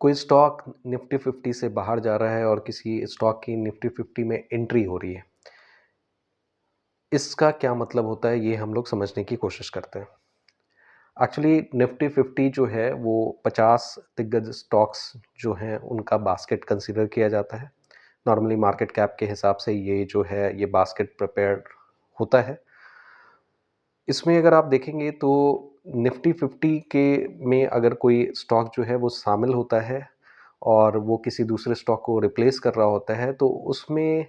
कोई stock Nifty 50 से बाहर जा रहा है और किसी स्टॉक की निफ्टी 50 में एंट्री हो रही है। इसका क्या मतलब होता है, ये हम लोग समझने की कोशिश करते हैं। एक्चुअली निफ्टी 50 जो है वो 50 दिग्गज स्टॉक्स जो हैं उनका बास्केट कंसीडर किया जाता है। नॉर्मली मार्केट कैप के हिसाब से ये जो है ये बास्केट प्रिपेयर्ड होता है। इसमें अगर आप देखेंगे तो निफ्टी 50 के में अगर कोई स्टॉक जो है वो शामिल होता है और वो किसी दूसरे स्टॉक को रिप्लेस कर रहा होता है, तो उसमें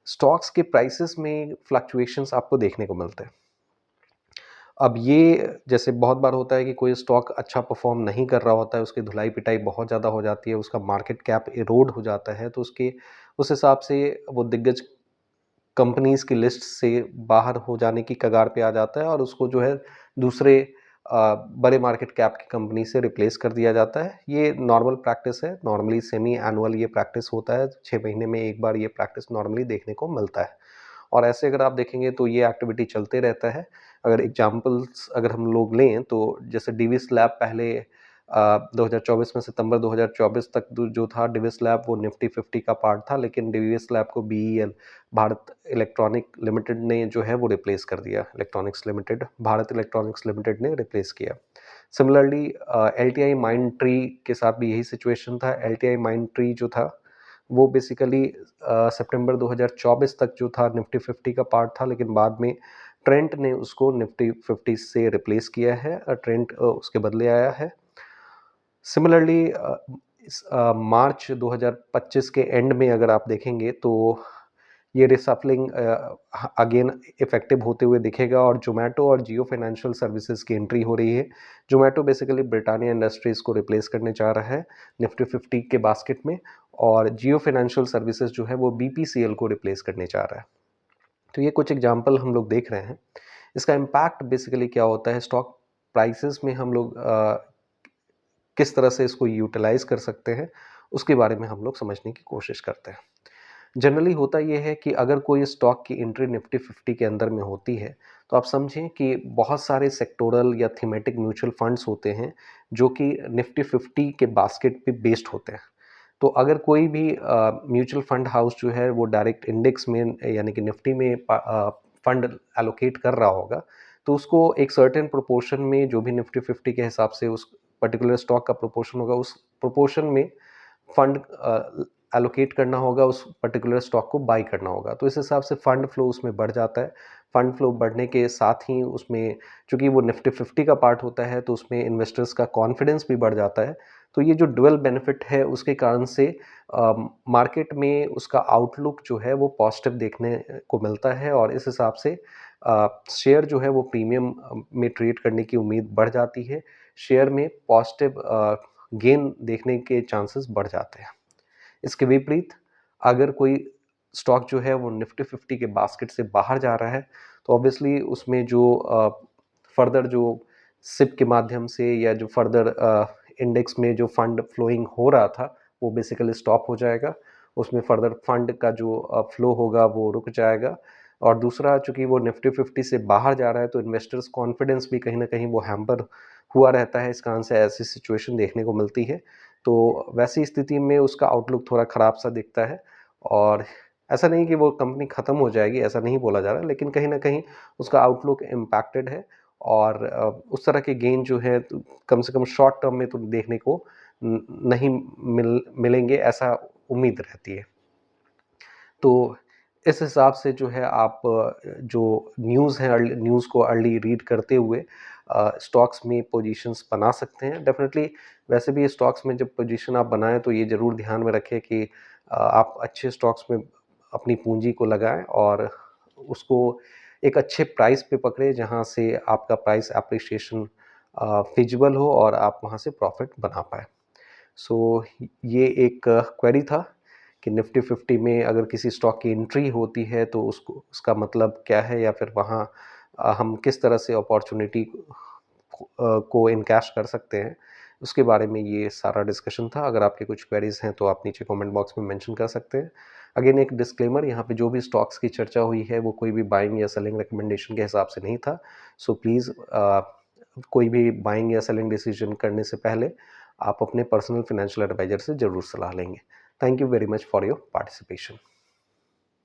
स्टॉक्स के प्राइसेस में फ्लक्चुएशंस आपको देखने को मिलते हैं। अब ये जैसे बहुत बार होता है कि कोई स्टॉक अच्छा परफॉर्म नहीं कर रहा होता है, उसकी धुलाई-पिटाई बहुत ज़्यादा हो जाती है, उसका मार्केट कैप इरोड हो जाता है, तो उसके उस हिसाब से वो दिग्गज कंपनीज़ की लिस्ट से बाहर हो जाने की कगार पे आ जाता है और उसको जो है दूसरे बड़े मार्केट कैप की कंपनी से रिप्लेस कर दिया जाता है। ये नॉर्मल प्रैक्टिस है, नॉर्मली सेमी एनुअल ये प्रैक्टिस होता है, 6 महीने में एक बार ये प्रैक्टिस नॉर्मली देखने को मिलता है। और ऐसे अगर आप देखेंगे तो ये एक्टिविटी चलते रहता है। अगर एग्ज़ाम्पल्स अगर हम लोग लें तो जैसे डिविस लैब पहले 2024 में सितंबर 2024 तक जो था डिविस लैब वो निफ्टी 50 का पार्ट था, लेकिन डिविस लैब को बीईएल भारत इलेक्ट्रॉनिक लिमिटेड ने जो है वो रिप्लेस कर दिया। Electronics limited Bharat electronics limited ने रिप्लेस किया। सिमिलरली एलटीआई माइंड ट्री के साथ भी यही सिचुएशन था। एलटीआई माइंड ट्री जो था वो बेसिकली सितंबर 2024 तक जो था निफ्टी 50 का पार्ट था, लेकिन बाद में ट्रेंट ने उसको निफ्टी 50 से रिप्लेस किया है। ट्रेंट उसके बदले आया है। सिमिलरली मार्च 2025 के एंड में अगर आप देखेंगे तो ये रिसफलिंग अगेन इफेक्टिव होते हुए दिखेगा और जोमेटो और जियो फाइनेंशियल सर्विसेज की एंट्री हो रही है। जोमेटो बेसिकली ब्रिटानिया इंडस्ट्रीज़ को रिप्लेस करने जा रहा है निफ्टी 50 के बास्केट में, और जियो फाइनेंशियल सर्विसेज जो है वो बीपीसीएल को रिप्लेस करने जा रहा है। तो ये कुछ एग्जांपल हम लोग देख रहे हैं। इसका इम्पैक्ट बेसिकली क्या होता है स्टॉक प्राइसेस में, हम लोग किस तरह से इसको यूटिलाइज कर सकते हैं उसके बारे में हम लोग समझने की कोशिश करते हैं। जनरली होता ये है कि अगर कोई स्टॉक की एंट्री निफ्टी 50 के अंदर में होती है तो आप समझें कि बहुत सारे सेक्टोरल या थीमेटिक म्यूचुअल फंड्स होते हैं जो कि निफ्टी 50 के बास्केट पे बेस्ड होते हैं। तो अगर कोई भी म्यूचुअल फंड हाउस जो है वो डायरेक्ट इंडेक्स में यानी कि निफ्टी में फंड एलोकेट कर रहा होगा, तो उसको एक सर्टेन प्रोपोर्शन में जो भी निफ्टी 50 के हिसाब से उस पर्टिकुलर स्टॉक का प्रोपोर्शन होगा, उस प्रोपोर्शन में फंड एलोकेट करना होगा, उस पर्टिकुलर स्टॉक को बाई करना होगा। तो इस हिसाब से फंड फ्लो उसमें बढ़ जाता है। फंड फ्लो बढ़ने के साथ ही उसमें चूँकि वो निफ्टी 50 का पार्ट होता है तो उसमें इन्वेस्टर्स का कॉन्फिडेंस भी बढ़ जाता है। तो ये जो डुअल बेनिफिट है उसके कारण से मार्केट में उसका आउटलुक जो है वो पॉजिटिव देखने को मिलता है और इस हिसाब से शेयर जो है वो प्रीमियम में ट्रेड करने की उम्मीद बढ़ जाती है। शेयर में पॉजिटिव गेन देखने के चांसेस बढ़ जाते हैं। इसके विपरीत अगर कोई स्टॉक जो है वो निफ्टी 50 के बास्केट से बाहर जा रहा है तो ऑब्वियसली उसमें जो फर्दर जो सिप के माध्यम से या जो फर्दर इंडेक्स में जो फंड फ्लोइंग हो रहा था वो बेसिकली स्टॉप हो जाएगा। उसमें फर्दर फंड का जो फ्लो होगा वो रुक जाएगा। और दूसरा, चूंकि वो निफ्टी 50 से बाहर जा रहा है तो इन्वेस्टर्स कॉन्फिडेंस भी कहीं ना कहीं वो हैम्पर हुआ रहता है। इस कारण से ऐसी सिचुएशन देखने को मिलती है। तो वैसी स्थिति में उसका आउटलुक थोड़ा ख़राब सा दिखता है। और ऐसा नहीं कि वो कंपनी ख़त्म हो जाएगी, ऐसा नहीं बोला जा रहा, लेकिन कहीं न कहीं उसका आउटलुक इम्पैक्टेड है और उस तरह के गेन जो है तो कम से कम शॉर्ट टर्म में तो देखने को नहीं मिलेंगे, ऐसा उम्मीद रहती है। तो इस हिसाब से जो है आप जो न्यूज़ है न्यूज़ को अर्ली रीड करते हुए स्टॉक्स में पोजीशंस बना सकते हैं। डेफिनेटली वैसे भी स्टॉक्स में जब पोजीशन आप बनाएं तो ये ज़रूर ध्यान में रखें कि आप अच्छे स्टॉक्स में अपनी पूंजी को लगाएं और उसको एक अच्छे प्राइस पे पकड़ें जहां से आपका प्राइस एप्रिसिएशन फिजिबल हो और आप वहां से प्रॉफिट बना पाए। सो ये एक क्वेरी था कि निफ्टी 50 में अगर किसी स्टॉक की एंट्री होती है तो उसको उसका मतलब क्या है, या फिर वहाँ हम किस तरह से अपॉर्चुनिटी को इनकैश कर सकते हैं, उसके बारे में ये सारा डिस्कशन था। अगर आपके कुछ क्वेरीज हैं तो आप नीचे कमेंट बॉक्स में मेंशन कर सकते हैं। अगेन एक डिस्क्लेमर, यहाँ पे जो भी स्टॉक्स की चर्चा हुई है वो कोई भी बाइंग या सेलिंग रिकमेंडेशन के हिसाब से नहीं था। सो प्लीज़ कोई भी बाइंग या सेलिंग डिसीजन करने से पहले आप अपने पर्सनल फाइनेंशियल एडवाइज़र से ज़रूर सलाह लेंगे। Thank you very much for your participation.